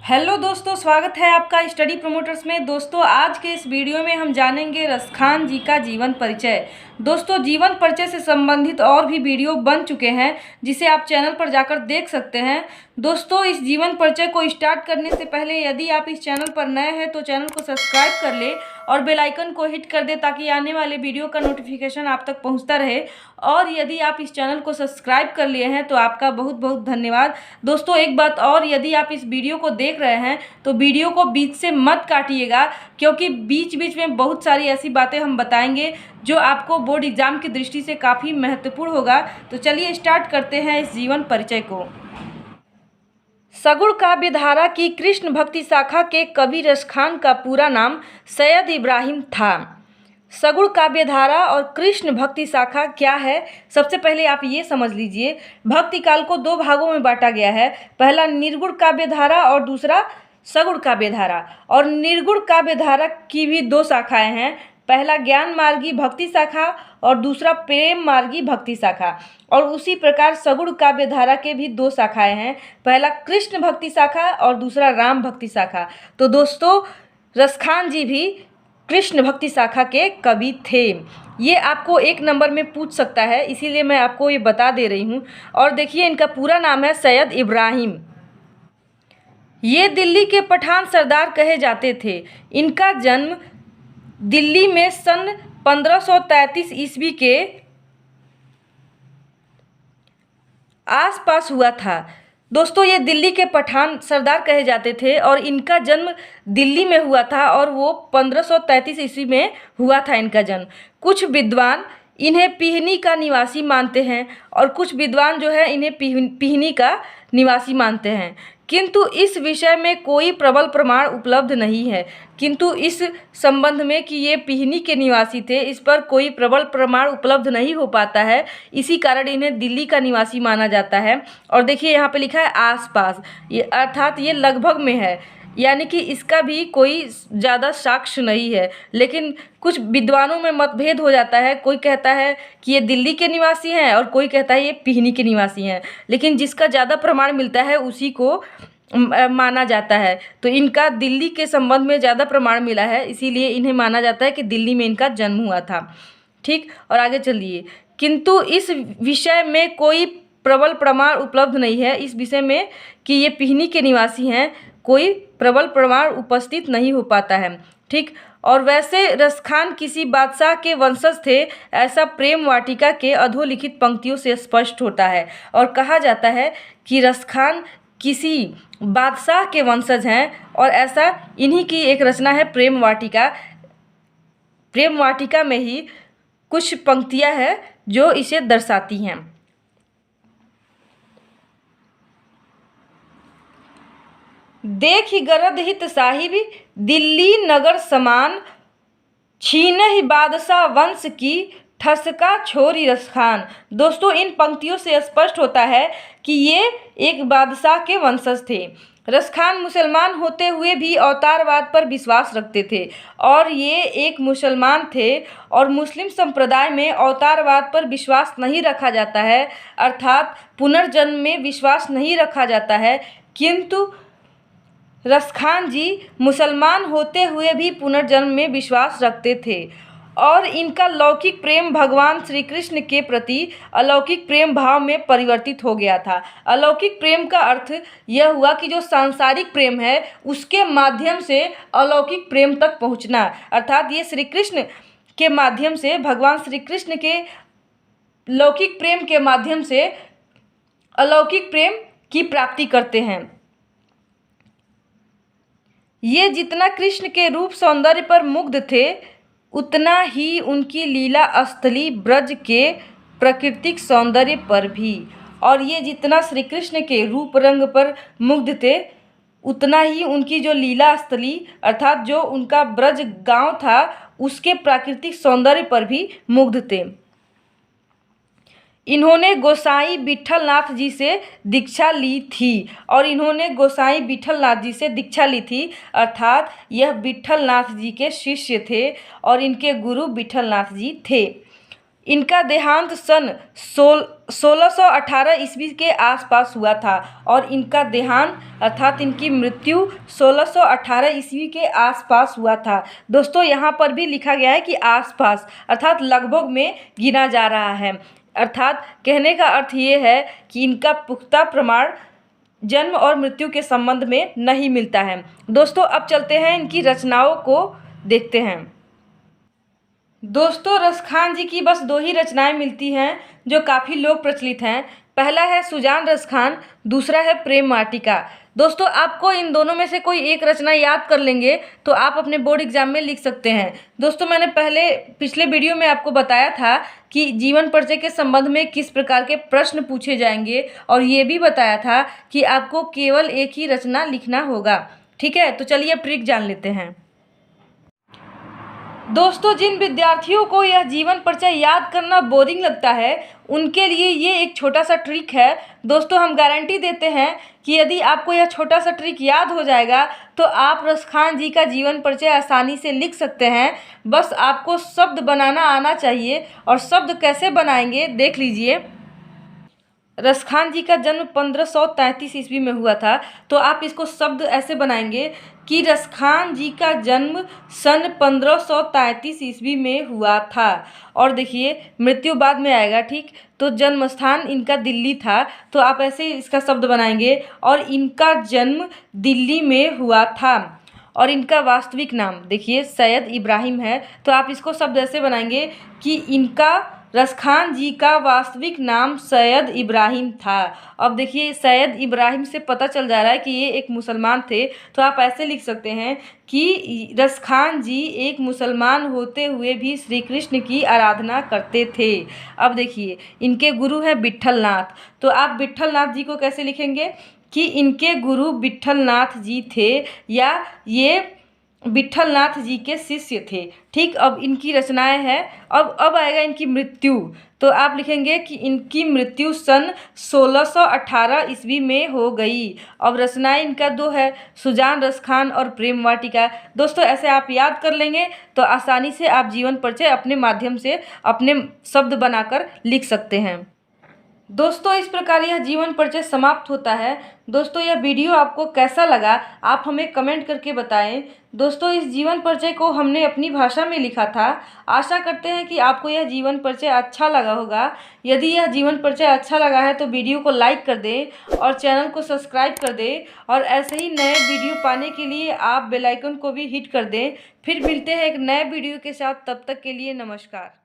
Hello दोस्तों, स्वागत है आपका स्टडी प्रमोटर्स में। दोस्तों, आज के इस वीडियो में हम जानेंगे रसखान जी का जीवन परिचय। दोस्तों, जीवन परिचय से संबंधित और भी वीडियो बन चुके हैं जिसे आप चैनल पर जाकर देख सकते हैं। दोस्तों, इस जीवन परिचय को स्टार्ट करने से पहले यदि आप इस चैनल पर नए हैं तो चैनल को सब्सक्राइब कर ले और बेल आइकन को हिट कर दे ताकि आने वाले वीडियो का नोटिफिकेशन आप तक पहुंचता रहे। और यदि आप इस चैनल को सब्सक्राइब कर लिए हैं तो आपका बहुत बहुत धन्यवाद। दोस्तों, एक बात और, यदि आप इस वीडियो को देख रहे हैं तो वीडियो को बीच से मत काटिएगा, क्योंकि बीच बीच में बहुत सारी ऐसी बातें हम बताएंगे जो आपको बोर्ड एग्जाम की दृष्टि से काफ़ी महत्वपूर्ण होगा। तो चलिए स्टार्ट करते हैं इस जीवन परिचय को। सगुण काव्यधारा की कृष्ण भक्ति शाखा के कवि रसखान का पूरा नाम सैयद इब्राहिम था। सगुण काव्यधारा और कृष्ण भक्ति शाखा क्या है, सबसे पहले आप ये समझ लीजिए। भक्ति काल को दो भागों में बांटा गया है, पहला निर्गुण काव्यधारा और दूसरा सगुण काव्यधारा। और निर्गुण काव्यधारा की भी दो शाखाएं हैं, पहला ज्ञान मार्गी भक्ति शाखा और दूसरा प्रेम मार्गी भक्ति शाखा। और उसी प्रकार सगुण काव्यधारा के भी दो शाखाएं हैं, पहला कृष्ण भक्ति शाखा और दूसरा राम भक्ति शाखा। तो दोस्तों, रसखान जी भी कृष्ण भक्ति शाखा के कवि थे। ये आपको एक नंबर में पूछ सकता है, इसीलिए मैं आपको ये बता दे रही हूँ। और देखिए, इनका पूरा नाम है सैयद इब्राहिम। ये दिल्ली के पठान सरदार कहे जाते थे। इनका जन्म दिल्ली में सन 1533 ईस्वी के आसपास हुआ था। दोस्तों, ये दिल्ली के पठान सरदार कहे जाते थे और इनका जन्म दिल्ली में हुआ था और वो 1533 ईस्वी में हुआ था इनका जन्म। कुछ विद्वान इन्हें पिहनी का निवासी मानते हैं और कुछ विद्वान जो है इन्हें पिहनी का निवासी मानते हैं, किंतु इस विषय में कोई प्रबल प्रमाण उपलब्ध नहीं है। किंतु इस संबंध में कि ये पिहनी के निवासी थे, इस पर कोई प्रबल प्रमाण उपलब्ध नहीं हो पाता है, इसी कारण इन्हें दिल्ली का निवासी माना जाता है। और देखिए, यहाँ पे लिखा है आसपास, ये अर्थात ये लगभग में है, यानी कि इसका भी कोई ज़्यादा साक्ष्य नहीं है। लेकिन कुछ विद्वानों में मतभेद हो जाता है, कोई कहता है कि ये दिल्ली के निवासी हैं और कोई कहता है ये पिहनी के निवासी हैं, लेकिन जिसका ज़्यादा प्रमाण मिलता है उसी को माना जाता है। तो इनका दिल्ली के संबंध में ज़्यादा प्रमाण मिला है, इसीलिए इन्हें माना जाता है कि दिल्ली में इनका जन्म हुआ था। ठीक, और आगे चलिए। किंतु इस विषय में कोई प्रबल प्रमाण उपलब्ध नहीं है, इस विषय में कि ये पिहनी के निवासी हैं, कोई प्रबल प्रमाण उपस्थित नहीं हो पाता है। ठीक, और वैसे रसखान किसी बादशाह के वंशज थे, ऐसा प्रेम वाटिका के अधोलिखित पंक्तियों से स्पष्ट होता है। और कहा जाता है कि रसखान किसी बादशाह के वंशज हैं और ऐसा इन्हीं की एक रचना है प्रेम वाटिका। प्रेम वाटिका में ही कुछ पंक्तियां हैं जो इसे दर्शाती हैं। देखि गरद हित साहिब दिल्ली नगर समान, छीनहि बादशाह वंश की ठसका छोरी रसखान। दोस्तों, इन पंक्तियों से स्पष्ट होता है कि ये एक बादशाह के वंशज थे। रसखान मुसलमान होते हुए भी अवतारवाद पर विश्वास रखते थे और ये एक मुसलमान थे और मुस्लिम संप्रदाय में अवतारवाद पर विश्वास नहीं रखा जाता है, अर्थात पुनर्जन्म में विश्वास नहीं रखा जाता है। किंतु रसखान जी मुसलमान होते हुए भी पुनर्जन्म में विश्वास रखते थे और इनका लौकिक प्रेम भगवान श्री कृष्ण के प्रति अलौकिक प्रेम भाव में परिवर्तित हो गया था। अलौकिक प्रेम का अर्थ यह हुआ कि जो सांसारिक प्रेम है उसके माध्यम से अलौकिक प्रेम तक पहुंचना, अर्थात ये श्री कृष्ण के माध्यम से, भगवान श्री कृष्ण के लौकिक प्रेम के माध्यम से अलौकिक प्रेम की प्राप्ति करते हैं। ये जितना कृष्ण के रूप सौंदर्य पर मुग्ध थे, उतना ही उनकी लीला स्थली ब्रज के प्राकृतिक सौंदर्य पर भी। और ये जितना श्री कृष्ण के रूप रंग पर मुग्ध थे, उतना ही उनकी जो लीला स्थली अर्थात जो उनका ब्रज गांव था उसके प्राकृतिक सौंदर्य पर भी मुग्ध थे। इन्होंने गोसाई विठलनाथ जी से दीक्षा ली थी और इन्होंने गोसाई विठलनाथ जी से दीक्षा ली थी, अर्थात यह विठलनाथ जी के शिष्य थे और इनके गुरु विठलनाथ जी थे। इनका देहांत सन 1618 ईस्वी के आसपास हुआ था और इनका देहांत अर्थात इनकी मृत्यु 1618 ईस्वी के आसपास हुआ था। दोस्तों यहाँ पर भी लिखा गया है कि आसपास अर्थात लगभग में गिना जा रहा है, अर्थात कहने का अर्थ ये है कि इनका पुख्ता प्रमाण जन्म और मृत्यु के संबंध में नहीं मिलता है। दोस्तों अब चलते हैं इनकी रचनाओं को देखते हैं। दोस्तों रसखान जी की बस 2 ही रचनाएं मिलती हैं जो काफ़ी लोक प्रचलित हैं। पहला है सुजान रसखान, दूसरा है प्रेम वाटिका। दोस्तों आपको इन दोनों में से कोई एक रचना याद कर लेंगे तो आप अपने बोर्ड एग्जाम में लिख सकते हैं। दोस्तों मैंने पिछले वीडियो में आपको बताया था कि जीवन परिचय के संबंध में किस प्रकार के प्रश्न पूछे जाएंगे और ये भी बताया था कि आपको केवल एक ही रचना लिखना होगा। ठीक है, तो चलिए अब ट्रिक जान लेते हैं। दोस्तों जिन विद्यार्थियों को यह जीवन परिचय याद करना बोरिंग लगता है उनके लिए ये एक छोटा सा ट्रिक है। दोस्तों हम गारंटी देते हैं कि यदि आपको यह छोटा सा ट्रिक याद हो जाएगा तो आप रसखान जी का जीवन परिचय आसानी से लिख सकते हैं। बस आपको शब्द बनाना आना चाहिए और शब्द कैसे बनाएंगे देख लीजिए। रसखान जी का जन्म 1533 ईस्वी में हुआ था, तो आप इसको शब्द ऐसे बनाएंगे कि रसखान जी का जन्म सन 1533 ईस्वी में हुआ था। और देखिए मृत्यु बाद में आएगा, ठीक, तो जन्म स्थान इनका दिल्ली था, तो आप ऐसे इसका शब्द बनाएंगे और इनका जन्म दिल्ली में हुआ था। और इनका वास्तविक नाम देखिए सैयद इब्राहिम है, तो आप इसको शब्द ऐसे बनाएंगे कि इनका रसखान जी का वास्तविक नाम सैयद इब्राहिम था। अब देखिए सैयद इब्राहिम से पता चल जा रहा है कि ये एक मुसलमान थे, तो आप ऐसे लिख सकते हैं कि रसखान जी एक मुसलमान होते हुए भी श्री कृष्ण की आराधना करते थे। अब देखिए इनके गुरु हैं विट्ठलनाथ, तो आप विट्ठलनाथ जी को कैसे लिखेंगे कि इनके गुरु विट्ठलनाथ जी थे या ये विट्ठलनाथ जी के शिष्य थे। ठीक, अब इनकी रचनाएं हैं। अब आएगा इनकी मृत्यु, तो आप लिखेंगे कि इनकी मृत्यु सन 1618 ईस्वी में हो गई। अब रचनाएं इनका 2 है, सुजान रसखान और प्रेम वाटिका। दोस्तों ऐसे आप याद कर लेंगे तो आसानी से आप जीवन परिचय अपने माध्यम से अपने शब्द बनाकर लिख सकते हैं। दोस्तों इस प्रकार यह जीवन परिचय समाप्त होता है। दोस्तों यह वीडियो आपको कैसा लगा आप हमें कमेंट करके बताएं। दोस्तों इस जीवन परिचय को हमने अपनी भाषा में लिखा था। आशा करते हैं कि आपको यह जीवन परिचय अच्छा लगा होगा। यदि यह जीवन परिचय अच्छा लगा है तो वीडियो को लाइक कर दें और चैनल को सब्सक्राइब कर दें और ऐसे ही नए वीडियो पाने के लिए आप बेल आइकन को भी हिट कर दें। फिर मिलते हैं एक नए वीडियो के साथ, तब तक के लिए नमस्कार।